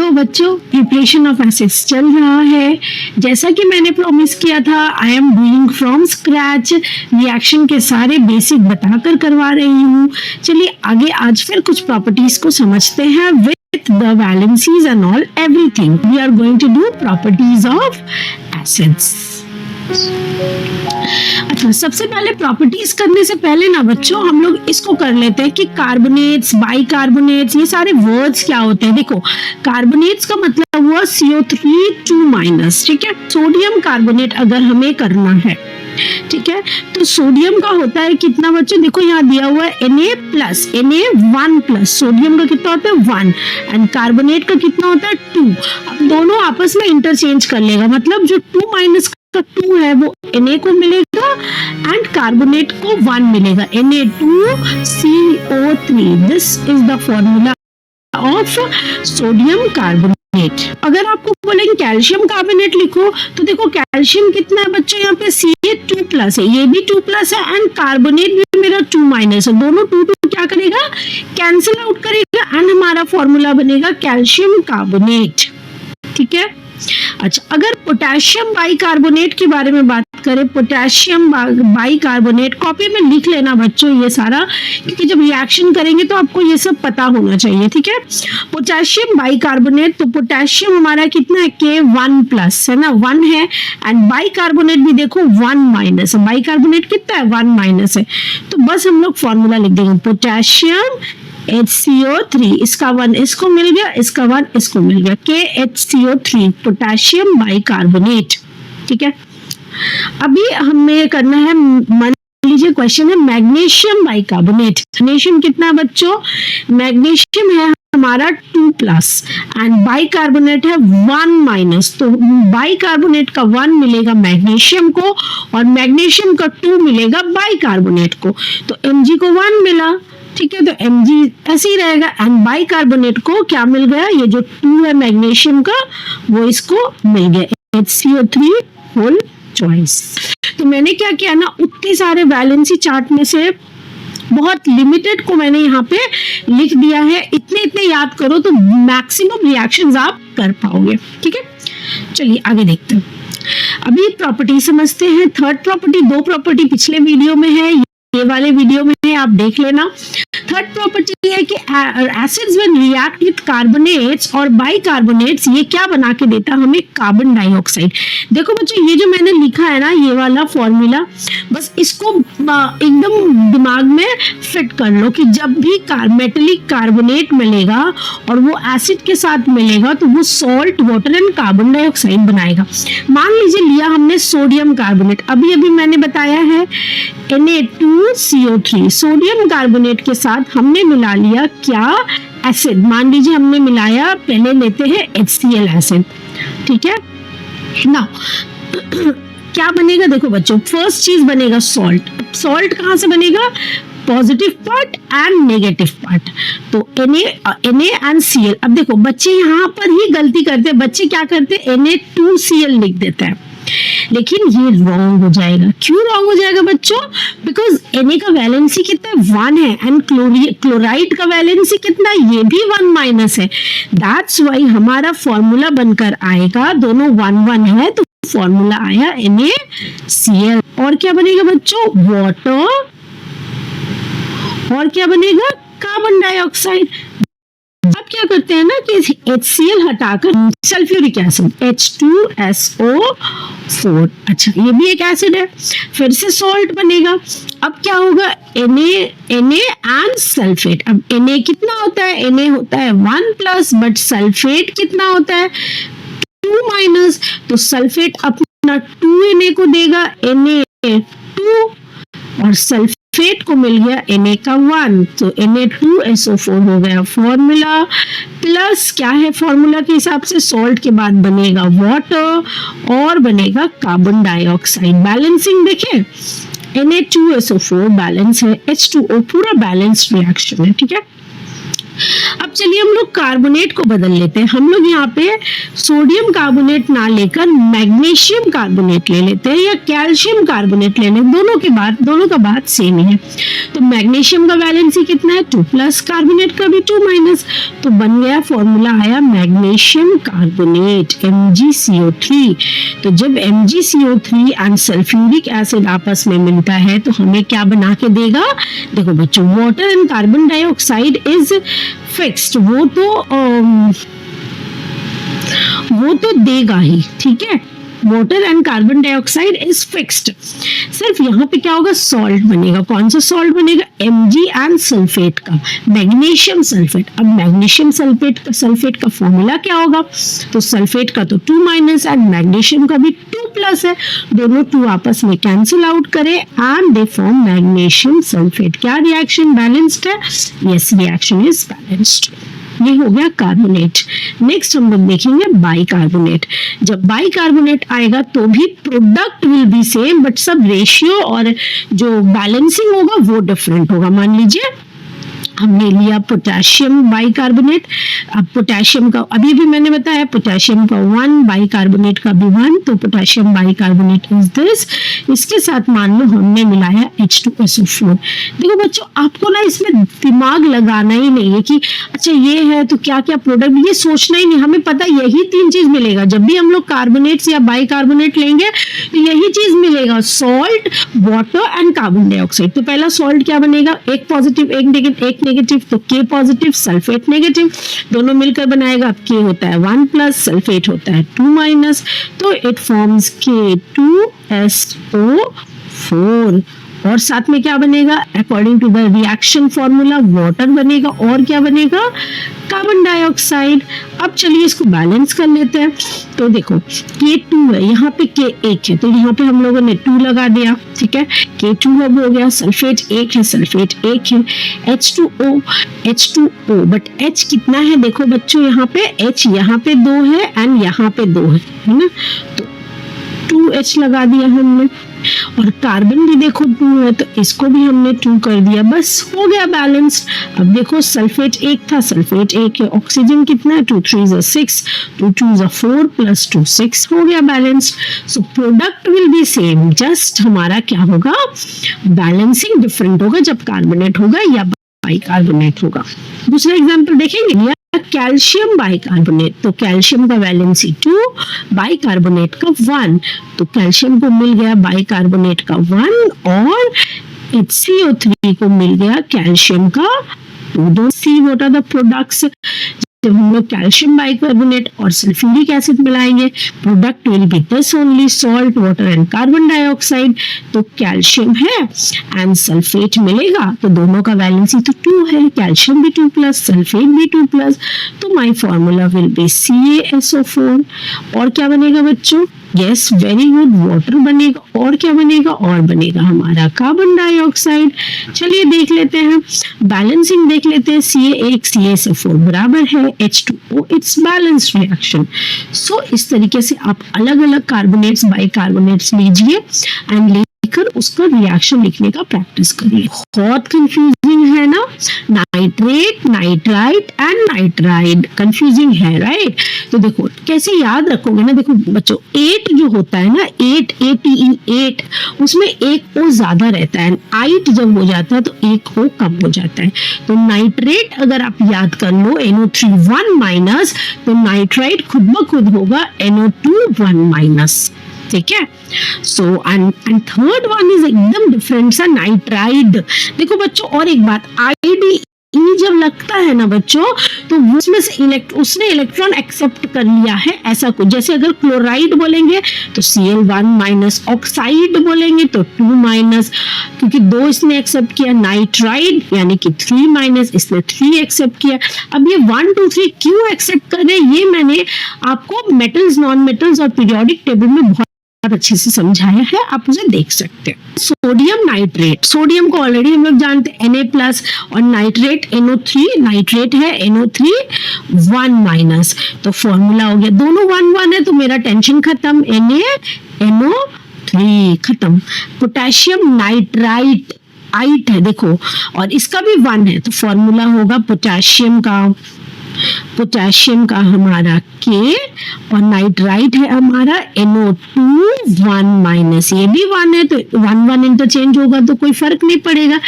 Hello बच्चों, preparation of acids चल रहा है। जैसा कि मैंने प्रॉमिस किया था, I am doing from scratch, reaction के सारे बेसिक बताकर करवा रही हूँ। चलिए आगे आज फिर कुछ प्रॉपर्टीज को समझते हैं with the valencies and all everything. We are going to do properties of acids. अच्छा, सबसे पहले प्रॉपर्टीज करने से पहले ना बच्चों हम लोग इसको कर लेते हैं कि कार्बोनेट्स, बाइकार्बोनेट्स, ये सारे वर्ड्स क्या होते हैं। देखो, कार्बोनेट्स का मतलब हुआ CO3 2-, ठीक है। सोडियम कार्बोनेट अगर हमें करना है, ठीक है, तो सोडियम का होता है कितना बच्चों, देखो यहाँ दिया हुआ है Na1+, सोडियम का कितना होता है 1 एंड कार्बोनेट का कितना होता है 2। अब दोनों आपस में इंटरचेंज कर लेगा, मतलब जो 2- का 2 है वो Na को मिलेगा एंड कार्बोनेट को 1 मिलेगा, Na2CO3। This is the formula of sodium carbonate. अगर आपको बोलेंगे कैल्शियम कार्बोनेट लिखो, तो देखो कैल्शियम कितना है बच्चों, यहाँ पे Ca2+ है, ये भी 2+ है एंड कार्बोनेट भी मेरा 2- है। दोनों 2 क्या करेगा, कैंसिल आउट करेगा एंड हमारा फॉर्मूला बनेगा कैल्शियम कार्बोनेट, ठीक है। अच्छा, अगर पोटेशियम बाइकार्बोनेट के बारे में बात करें, पोटेशियम बाइकार्बोनेट कॉपी में लिख लेना बच्चों ये सारा, क्योंकि जब रिएक्शन करेंगे तो आपको ये सब पता होना चाहिए, ठीक है। पोटेशियम बाइकार्बोनेट, तो पोटेशियम हमारा कितना है K1+ है ना, 1 है एंड बाइकार्बोनेट भी देखो 1- है। बाइकार्बोनेट कितना है 1- है, तो बस हम लोग फॉर्मूला लिख देंगे पोटेशियम HCO3, इसका 1 इसको मिल गया, इसका 1 इसको मिल गया, KHCO3 पोटेशियम बाइकार्बोनेट, ठीक है। अभी हमें करना है, मान लीजिए क्वेश्चन है मैग्नीशियम बाइकार्बोनेट। मैग्नीशियम कितना है बच्चों, मैग्नीशियम है हमारा 2+ एंड बाइकार्बोनेट है 1-, तो बाइकार्बोनेट का 1 मिलेगा मैग्नीशियम को और मैग्नीशियम का 2 मिलेगा बाइकार्बोनेट को, तो Mg को 1 मिला, ठीक है, तो Mg ऐसे ही रहेगा एंड बाइकार्बोनेट को क्या मिल गया, ये जो 2 है मैग्नीशियम का वो इसको मिल गया, HCO3 होल चॉइस। तो मैंने क्या किया ना, उतने सारे वैलेंसी चार्ट में से बहुत लिमिटेड को मैंने यहाँ पे लिख दिया है। इतने याद करो तो मैक्सिमम रिएक्शंस आप कर पाओगे, ठीक है। चलिए आगे देखते हैं। अभी प्रॉपर्टी समझते हैं। थर्ड प्रॉपर्टी, 2 प्रॉपर्टी पिछले वीडियो में है, ये वाले वीडियो में है, आप देख लेना। थर्ड प्रॉपर्टी है कि acids when react with carbonates और बाइकार्बोनेट्स, ये क्या बना के देता है हमें, कार्बन डाइऑक्साइड। देखो बच्चों, ये जो मैंने लिखा है ना ये वाला फॉर्मूला, बस इसको एकदम दिमाग में फिट कर लो कि जब भी मेटेलिक कार्बोनेट मिलेगा और वो एसिड के साथ मिलेगा तो वो salt, water and carbon dioxide बनाएगा। मान लीजिए लिया हमने सोडियम कार्बोनेट, अभी मैंने बताया है Na2CO3, सोडियम कार्बोनेट के साथ हमने मिला लिया क्या, एसिड। मान लीजिए हमने मिलाया, पहले लेते हैं HCl एसिड, ठीक है ना। क्या बनेगा, देखो बच्चों, फर्स्ट चीज बनेगा सॉल्ट। सॉल्ट कहाँ से बनेगा, positive part and negative part, तो Na एंड Cl। अब देखो बच्चे यहाँ पर ही गलती करते हैं, बच्चे क्या करते हैं Na2Cl लिख देते हैं, लेकिन ये रॉन्ग हो जाएगा। क्यों रॉन्ग हो जाएगा बच्चों, बिकॉज Na का वैलेंसी कितना है 1 है एंड क्लोराइड का वैलेंसी कितना है, ये भी 1- है। दैट्स वाई हमारा फॉर्मूला बनकर आएगा, दोनों 1-1 है तो फॉर्मूला आया NaCl। और क्या बनेगा बच्चों, वाटर, और क्या बनेगा, कार्बन डाइऑक्साइड। अब क्या करते हैं ना कि HCl हटाकर सल्फ्यूरिक एसिड H2SO4, अच्छा ये भी एक एसिड है, फिर से सॉल्ट बनेगा। अब क्या होगा, Na एंड सल्फेट। अब Na कितना होता है, Na होता है 1+, बट सल्फेट कितना होता है 2-, तो सल्फेट अपना 2Na को देगा, Na2 और सल्फेट को मिल गया Na का 1, तो Na2SO4 हो गया फॉर्मूला। प्लस क्या है फॉर्मूला के हिसाब से, सॉल्ट के बाद बनेगा वाटर और बनेगा कार्बन डाइऑक्साइड। बैलेंसिंग देखें, Na2SO4 बैलेंस है, H2O पूरा बैलेंस रिएक्शन है, ठीक है। अब चलिए हम लोग कार्बोनेट को बदल लेते हैं। हम लोग यहाँ पे सोडियम कार्बोनेट ना लेकर मैग्नीशियम कार्बोनेट ले लेते हैं या कैल्शियम कार्बोनेट ले लें, दोनों का बात सेम ही है। तो मैग्नीशियम का वैलेंसी कितना है 2+, कार्बोनेट का भी 2-, तो बन गया, फॉर्मूला आया मैग्नीशियम कार्बोनेट MgCO3। तो जब MgCO3 एंड सल्फ्यूरिक एसिड आपस में मिलता है तो हमें क्या बना के देगा, देखो बच्चों, water and carbon dioxide is fixed, वो तो देगा ही, ठीक है। Water and carbon dioxide is fixed. सिर्फ यहाँ पे क्या होगा, सॉल्ट बनेगा। कौन सा सॉल्ट बनेगा, Mg एंड सल्फेट का, मैग्नीशियम सल्फेट। अब मैग्नीशियम सल्फेट का फॉर्मूला क्या होगा, तो सल्फेट का तो 2- एंड मैग्नीशियम का भी 2+ है, दोनों 2 आपस में कैंसिल आउट करे and they form magnesium sulphate. क्या रिएक्शन बैलेंस्ड है, यस, रिएक्शन इज बैलेंस्ड। ये हो गया कार्बोनेट। नेक्स्ट हम लोग देखेंगे बाइकार्बोनेट। जब बाइकार्बोनेट आएगा तो भी product will B same, but सब रेशियो और जो बैलेंसिंग होगा वो डिफरेंट होगा। मान लीजिए हमने लिया पोटेशियम बाइकार्बोनेट। अब पोटेशियम का अभी भी मैंने बताया, पोटेशियम का 1, बाइकार्बोनेट का भी 1, तो पोटेशियम बाइकार्बोनेट इज दिस। इसके साथ मान लो हमने मिलाया H2SO4। देखो बच्चों, आपको ना इसमें दिमाग लगाना ही नहीं है कि अच्छा ये है तो क्या क्या प्रोडक्ट, ये सोचना ही नहीं। हमें पता यही 3 चीज मिलेगा। जब भी हम लोग कार्बोनेट्स या बाइकार्बोनेट लेंगे तो यही चीज मिलेगा, salt, water and carbon dioxide. तो पहला सॉल्ट क्या बनेगा, एक पॉजिटिव एक नेगेटिव, तो K पॉजिटिव, सल्फेट नेगेटिव, दोनों मिलकर बनाएगा। अब K होता है 1+, सल्फेट होता है 2-, तो इट फॉर्म्स K2SO4। और साथ में क्या बनेगा, according to the reaction formula water बनेगा, और क्या बनेगा, कार्बन डाइऑक्साइड। अब चलिए इसको बैलेंस कर लेते हैं। तो देखो K2 है, यहाँ पे K1 है, तो यहाँ पे हम लोगों ने 2 लगा दिया, ठीक है। K2 अब हो गया, सल्फेट 1 है, सल्फेट 1 है, H2O, बट H कितना है, देखो बच्चों यहाँ पे H यहाँ पे 2 है एंड यहाँ पे 2 है ना, तो 2H लगा दिया हमने। और कार्बन भी देखो 2 है, तो इसको भी हमने 2 कर दिया, बस हो गया बैलेंस्ड। अब देखो सल्फेट 1 था, सल्फेट 1 है, ऑक्सीजन कितना है 2×3 = 6, 2×2 = 4 + 2 6, हो गया balanced. So product will B same, just हमारा क्या होगा, बैलेंसिंग डिफरेंट होगा जब कार्बोनेट होगा या बाइकार्बोनेट होगा। दूसरा एग्जांपल देखेंगे, कैल्शियम बाइकार्बोनेट। तो कैल्शियम का वैलेंसी 2, बाइकार्बोनेट का 1, तो कैल्शियम को मिल गया बाइकार्बोनेट का 1 और HCO3 को मिल गया कैल्शियम का 2। दो see what are the products, जब हम लोग कैल्शियम बाइकार्बोनेट और सल्फ्यूरिक एसिड मिलाएंगे, product will be this only, salt, water and carbon dioxide. तो कैल्शियम है एंड सल्फेट मिलेगा, तो दोनों का वैलेंसी तो 2 है, कैल्शियम भी 2+, सल्फेट भी 2+, तो my formula will B CaSO4। और क्या बनेगा बच्चों, यस वेरी गुड, वाटर बनेगा, और क्या बनेगा, और बनेगा हमारा कार्बन डाइऑक्साइड। चलिए देख लेते हैं, बैलेंसिंग देख लेते हैं। CaSO4 बराबर है H2O, इट्स बैलेंस्ड रिएक्शन। सो इस तरीके से आप अलग अलग कार्बोनेट्स बाइकार्बोनेट्स लीजिए एंड लेकर उसका रिएक्शन लिखने का प्रैक्टिस करिए। बहुत कंफ्यूजिंग है ना, nitrate, nitrite and nitride confusing है, राइट। तो देखो कैसे याद रखोगे ना, देखो बच्चों 8 जो होता है ना, 8 उसमें एक O ज्यादा रहता है, आइट जब हो जाता है तो एक O कम हो जाता है। तो नाइट्रेट अगर आप याद कर लो NO3 1-, तो नाइट्राइट खुद ब खुद होगा NO2 1-। ठीक है। So and third one is एकदम डिफरेंट सा, नाइट्राइड। देखो बच्चों और एक बात, आईडी जब लगता है ना बच्चों, तो उसमें से उसने इलेक्ट्रॉन एक्सेप्ट कर लिया है, ऐसा कुछ। जैसे अगर क्लोराइड बोलेंगे तो Cl1-, ऑक्साइड बोलेंगे तो 2-, क्योंकि 2 इसने एक्सेप्ट किया। नाइट्राइड यानी कि 3-, इसने 3 एक्सेप्ट किया। अब ये 1, 2, 3 क्यों एक्सेप्ट कर रहे हैं, ये मैंने आपको मेटल्स, नॉन मेटल्स और पीरियोडिक टेबल में बहुत अच्छे से समझाया है, आप उसे देख सकते हैं। सोडियम नाइट्रेट, सोडियम को ऑलरेडी हम लोग जानते हैं Na+ और नाइट्रेट NO3, नाइट्रेट है NO3 1-, तो फॉर्मूला हो गया, दोनों 1-1 है तो मेरा टेंशन खत्म, NaNO3 खत्म। पोटेशियम नाइट्राइट, आइट है देखो, और इसका भी 1 है, तो फॉर्मूला होगा पोटेशियम का हमारा K, और नाइट्राइट है हमारा NO2 1 माइनस, ये भी 1 है तो 1 इंटरचेंज होगा तो कोई फर्क नहीं पड़ेगा,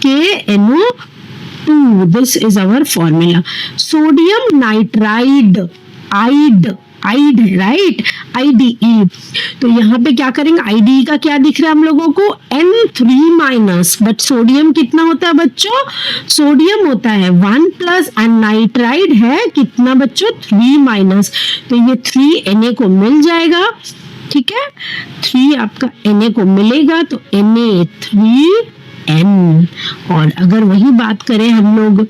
KNO2, this is our formula. Sodium nitride, आइड है राइट, IDE, तो यहाँ पे क्या करेंगे, IDE का क्या दिख रहा है हम लोगों को, N3 माइनस, बट सोडियम कितना होता है बच्चों, सोडियम होता है 1 प्लस, एंड नाइट्राइड है कितना बच्चों, 3 माइनस, तो ये 3 Na को मिल जाएगा, ठीक है, 3 आपका Na को मिलेगा तो Na3N। और अगर वही बात करें हम लोग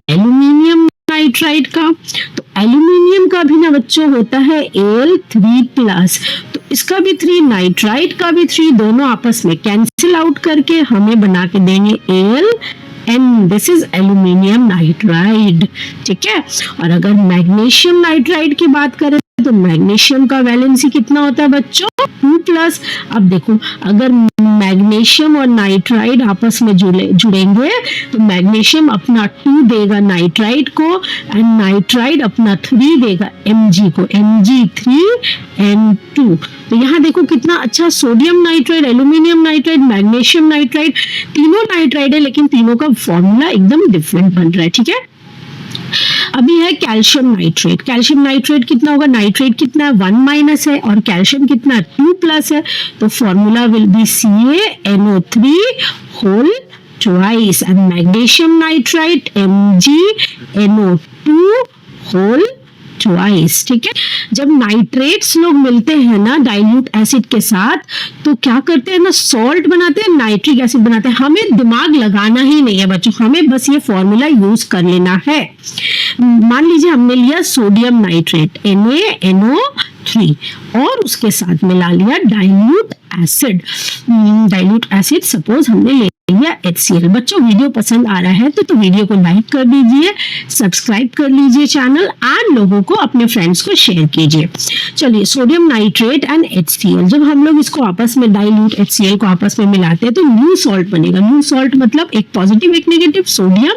एल्यूमिनियम नाइट्राइड का, तो एल्यूमिनियम का भी ना बच्चों होता है Al3 प्लस, तो इसका भी 3, नाइट्राइड का भी 3, दोनों आपस में कैंसिल आउट करके हमें बना के देंगे Al, this is aluminium nitride, ठीक है। और अगर मैग्नीशियम नाइट्राइड की बात करें तो मैग्नीशियम का वैलेंसी कितना होता है बच्चों, 2 प्लस। अब देखो अगर मैग्नीशियम और नाइट्राइड आपस में जुड़ेंगे तो मैग्नीशियम अपना 2 देगा नाइट्राइड को, एंड नाइट्राइड अपना 3 देगा Mg को, Mg3N2। तो यहाँ देखो कितना अच्छा, sodium nitride, aluminium nitride, magnesium nitride, तीनों नाइट्राइड है लेकिन तीनों का फॉर्मूला एकदम डिफरेंट बन रहा है, ठीक है। अभी है कैल्शियम नाइट्रेट, कैल्शियम नाइट्रेट कितना होगा, नाइट्रेट कितना है 1 माइनस है और कैल्शियम कितना 2 प्लस है, तो formula will be CaNO3 whole twice, and magnesium nitrite MgNO2 whole twice, ठीक है। जब नाइट्रेट्स लोग मिलते हैं ना डाइल्यूट एसिड के साथ तो क्या करते हैं ना, सॉल्ट बनाते हैं, नाइट्रिक एसिड बनाते हैं। हमें दिमाग लगाना ही नहीं है बच्चों, हमें बस ये फॉर्मूला यूज कर लेना है। मान लीजिए हमने लिया सोडियम नाइट्रेट NaNO3 और उसके साथ मिला लिया डाइल्यूट एसिड सपोज हमने ले लिया HCl। बच्चों वीडियो पसंद आ रहा है तो वीडियो को लाइक कर दीजिए, सब्सक्राइब कर लीजिए चैनल, एंड लोगों को अपने फ्रेंड्स को शेयर कीजिए। चलिए सोडियम नाइट्रेट एंड HCl, जब हम लोग इसको आपस में डाइल्यूट HCl को आपस में मिलाते हैं तो न्यू सॉल्ट बनेगा। न्यू सॉल्ट मतलब एक पॉजिटिव एक नेगेटिव, सोडियम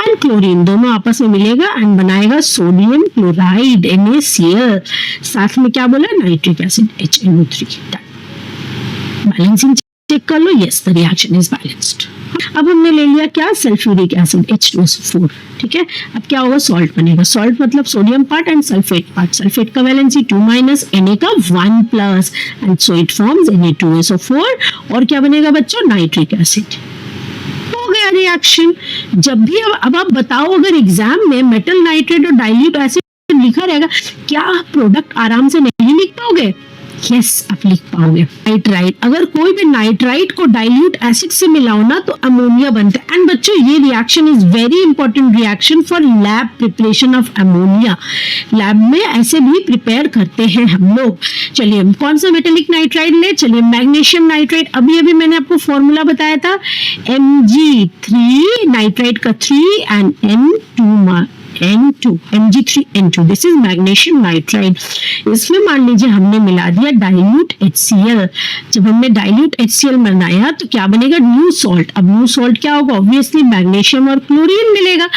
एंड क्लोरीन दोनों आपस में मिलेगा एंड बनाएगा सोडियम क्लोराइड NaCl, साथ में क्या बोला, nitric acid HNO3। Balancing check कर लो, yes the reaction is balanced. अब हमने ले लिया क्या, सल्फ्यूरिक एसिड H2SO4, ठीक है। अब क्या होगा, सॉल्ट बनेगा। सॉल्ट मतलब sodium part and sulphate part. Sulphate का वैलेंसी 2 माइनस, Na का 1 plus, and so it forms Na2SO4। और क्या बनेगा बच्चों, नाइट्रिक एसिड। हो गया रिएक्शन। जब भी अब आप बताओ, अगर एग्जाम में मेटल नाइट्रेट और डाइल्यूट एसिड लिखा रहेगा, क्या प्रोडक्ट आराम से नहीं लिख पाओगे? यस आप लिख पाओगे। नाइट्राइट, अगर कोई भी नाइट्राइट को डाइल्यूट एसिड से मिलाओ ना तो अमोनिया बनता है। एंड बच्चों ये reaction is very important reaction for lab preparation of ammonia. Lab में ऐसे भी प्रिपेयर करते हैं हम लोग। चलिए कौन सा मेटेलिक नाइट्राइड ले, चलिए मैग्नीशियम नाइट्राइड। अभी मैंने आपको फॉर्मूला बताया था, Mg3 नाइट्राइड का 3 and Mg3N2, this is magnesium nitride. इसमें मान लीजिए हमने मिला दिया डाइल्यूट HCl। जब हमने डाइल्यूट HCl बनाया तो क्या बनेगा, न्यू सॉल्ट। अब न्यू सॉल्ट क्या होगा, ऑब्वियसली मैग्नीशियम और क्लोरीन मिलेगा,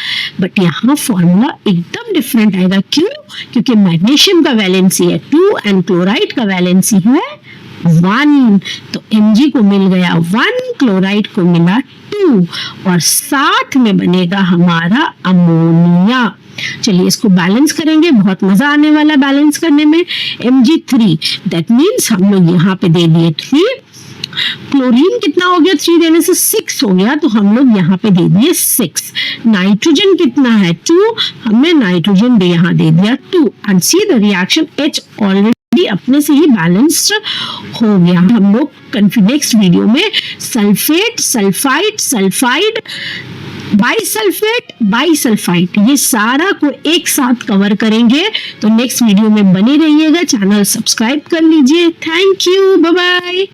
बट यहाँ फॉर्मूला एकदम डिफरेंट आएगा। क्यों? क्योंकि मैग्नीशियम का वैलेंसी है 2 एंड क्लोराइड का वैलेंसी है 1, तो Mg को मिल गया 1, क्लोराइड को मिला 2, और साथ में बनेगा हमारा अमोनिया। चलिए इसको बैलेंस करेंगे, बहुत मजा आने वाला बैलेंस करने में। Mg3 दैट मीन्स हम लोग यहाँ पे दे दिए 3, क्लोरीन कितना हो गया, 3 देने से 6 हो गया, तो हम लोग यहाँ पे दे दिए 6। नाइट्रोजन कितना है 2, हमने नाइट्रोजन भी यहाँ दे दिया 2, and see the reaction H already अपने से ही बैलेंस्ड हो गया। हम लोग नेक्स्ट वीडियो में सल्फेट, सल्फाइड, सल्फाइड, बाइसल्फाइड ये सारा को एक साथ कवर करेंगे। तो नेक्स्ट वीडियो में बने रहिएगा, चैनल सब्सक्राइब कर लीजिए। Thank you, bye bye.